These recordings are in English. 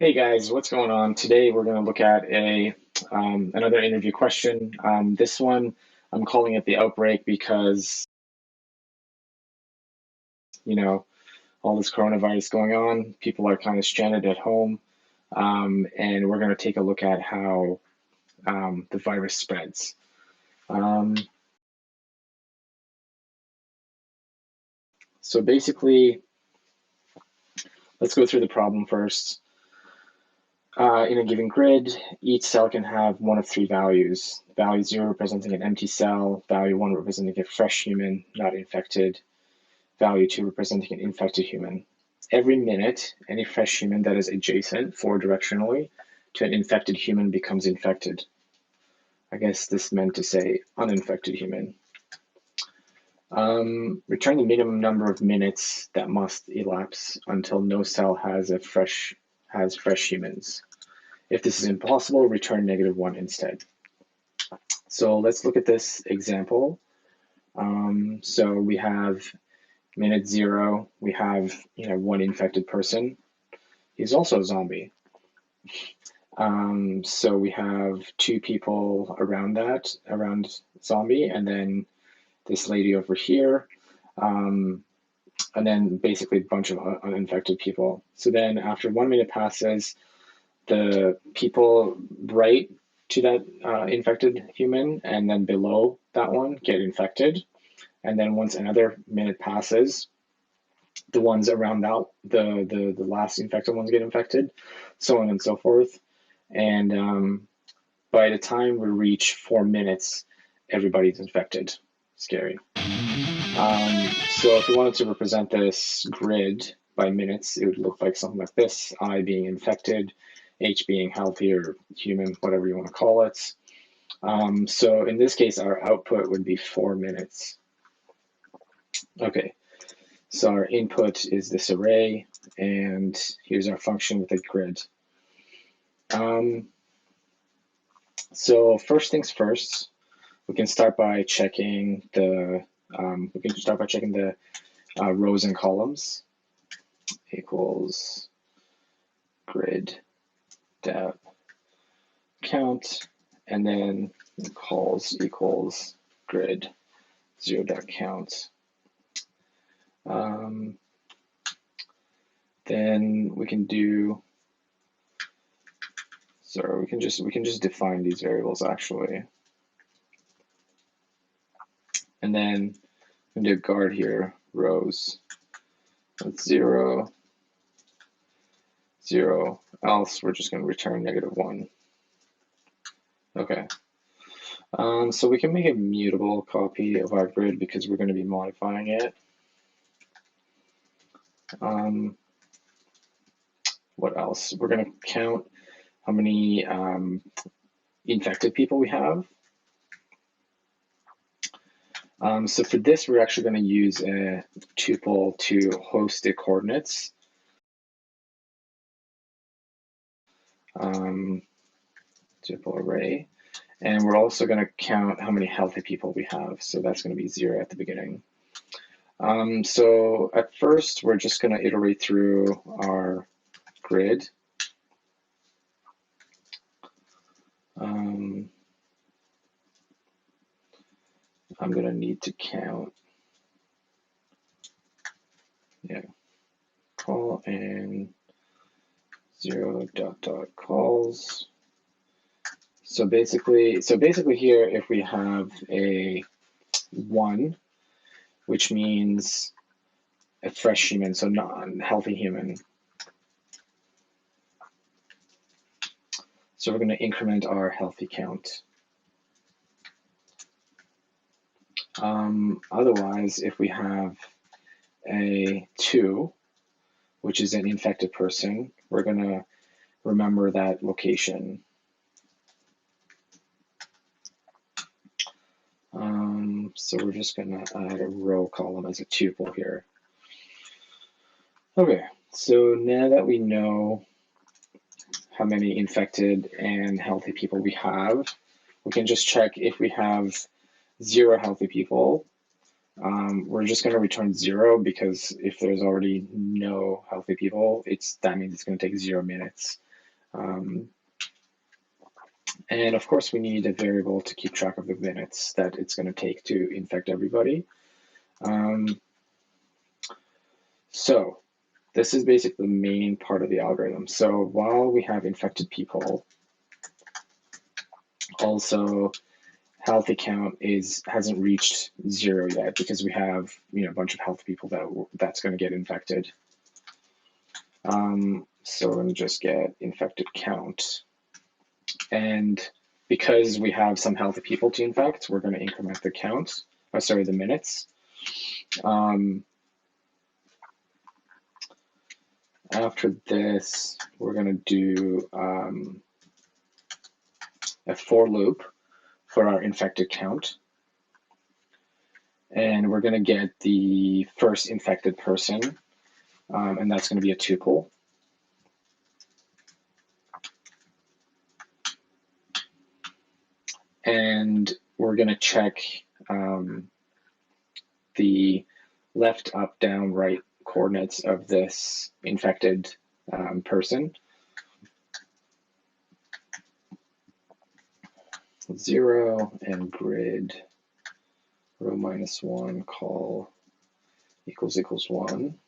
Hey guys, what's going on? Today we're going to look at another interview question. This one I'm calling it the outbreak because you know all this coronavirus going on. People are kind of stranded at home, and we're going to take a look at how the virus spreads. Um, so basically, let's go through the problem first. In a given grid, each cell can have one of three values. Value 0 representing an empty cell, value 1 representing a fresh human, not infected, value 2 representing an infected human. Every minute, any fresh human that is adjacent forward directionally to an infected human becomes infected. I guess this meant to say uninfected human. Return the minimum number of minutes that must elapse until no cell has fresh humans. If this is impossible, return -1 instead. So let's look at this example. So we have minute 0, we have one infected person. He's also a zombie. So we have two people around zombie, and then this lady over here, um, and then basically a bunch of uninfected people. So then after 1 minute passes, the people right to that infected human and then below that one get infected. And then once another minute passes, the ones around that the last infected ones get infected, so on and so forth. And by the time we reach 4 minutes, everybody's infected. Scary. So if we wanted to represent this grid by minutes, it would look like something like this: I being infected, H being healthy or human, whatever you want to call it. So in this case, our output would be 4 minutes. Okay, so our input is this array, and here's our function with a grid. So first things first, we can start by checking the rows and columns. Equals grid dep count, and then calls equals grid 0.count. Then we can do, sorry, we can just define these variables actually, and then we can do a guard here, rows. That's 0, 0, else we're just going to return -1. Okay. So we can make a mutable copy of our grid because we're going to be modifying it. What else? We're going to count how many infected people we have. So for this, we're actually going to use a tuple to host the coordinates. Tuple array. And we're also going to count how many healthy people we have. So that's going to be 0 at the beginning. So at first, we're just going to iterate through our grid. I'm going to need to count, call and 0.calls. So basically here, if we have a 1, which means a fresh human, so non-healthy human. So we're going to increment our healthy count. Otherwise, if we have a 2, which is an infected person, we're going to remember that location. So we're just going to add a row column as a tuple here. Okay, so now that we know how many infected and healthy people we have, we can just check if we have 0 healthy people. We're just going to return 0 because if there's already no healthy people, that means it's going to take 0 minutes. And of course, we need a variable to keep track of the minutes that it's going to take to infect everybody. So this is basically the main part of the algorithm. So while we have infected people, also healthy count hasn't reached 0 yet because we have a bunch of healthy people that's going to get infected. So we're going to just get infected count. And because we have some healthy people to infect, we're going to increment the count, the minutes. After this, we're going to do a for loop for our infected count. And we're going to get the first infected person, and that's going to be a tuple. And we're going to check the left, up, down, right coordinates of this infected person. 0 and grid row -1 call equals 1.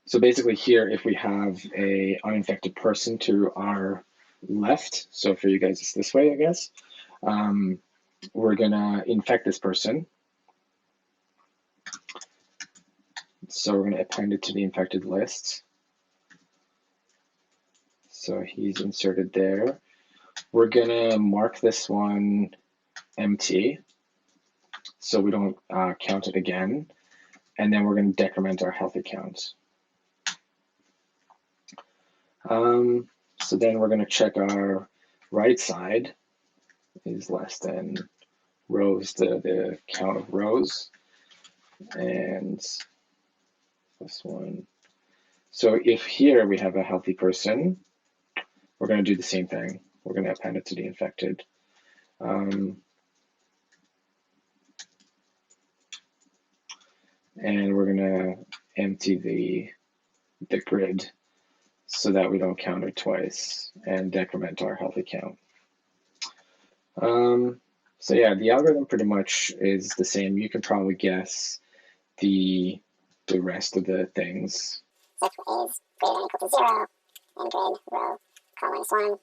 So basically here, if we have a uninfected person to our left, so for you guys it's this way, I guess, we're gonna infect this person. So we're gonna append it to the infected list. So he's inserted there. We're gonna mark this one empty, so we don't count it again. And then we're gonna decrement our healthy count. So then we're gonna check our right side is less than rows, the count of rows, and this one. So if here we have a healthy person, we're going to do the same thing. We're going to append it to the infected. And we're going to empty the grid so that we don't count it twice and decrement our healthy count. So yeah, the algorithm pretty much is the same. You can probably guess the rest of the things. So if A is greater than or equal to 0, and grid row call -1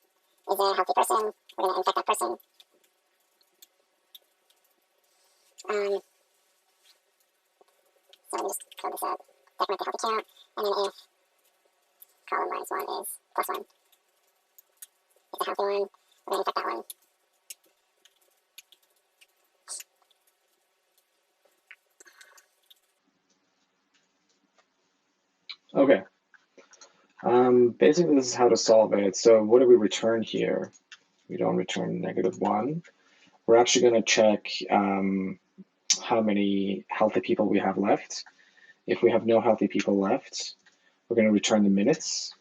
is a healthy person, we're going to infect that person. So let me just code this up. Decrement the healthy count, and then if column -1 is +1, it's a healthy one, we're going to infect that one. Okay. Basically, this is how to solve it. So what do we return here? We don't return -1. We're actually going to check how many healthy people we have left. If we have no healthy people left, we're going to return the minutes.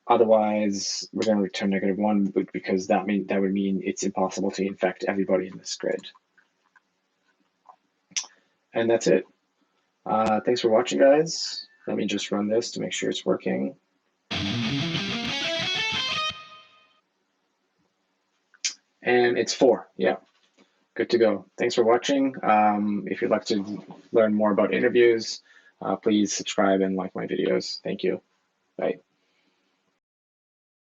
Otherwise, we're going to return -1 because that would mean it's impossible to infect everybody in this grid. And that's it. Thanks for watching, guys. Let me just run this to make sure it's working. And it's 4, yeah. Good to go. Thanks for watching. If you'd like to learn more about interviews, please subscribe and like my videos. Thank you. Bye.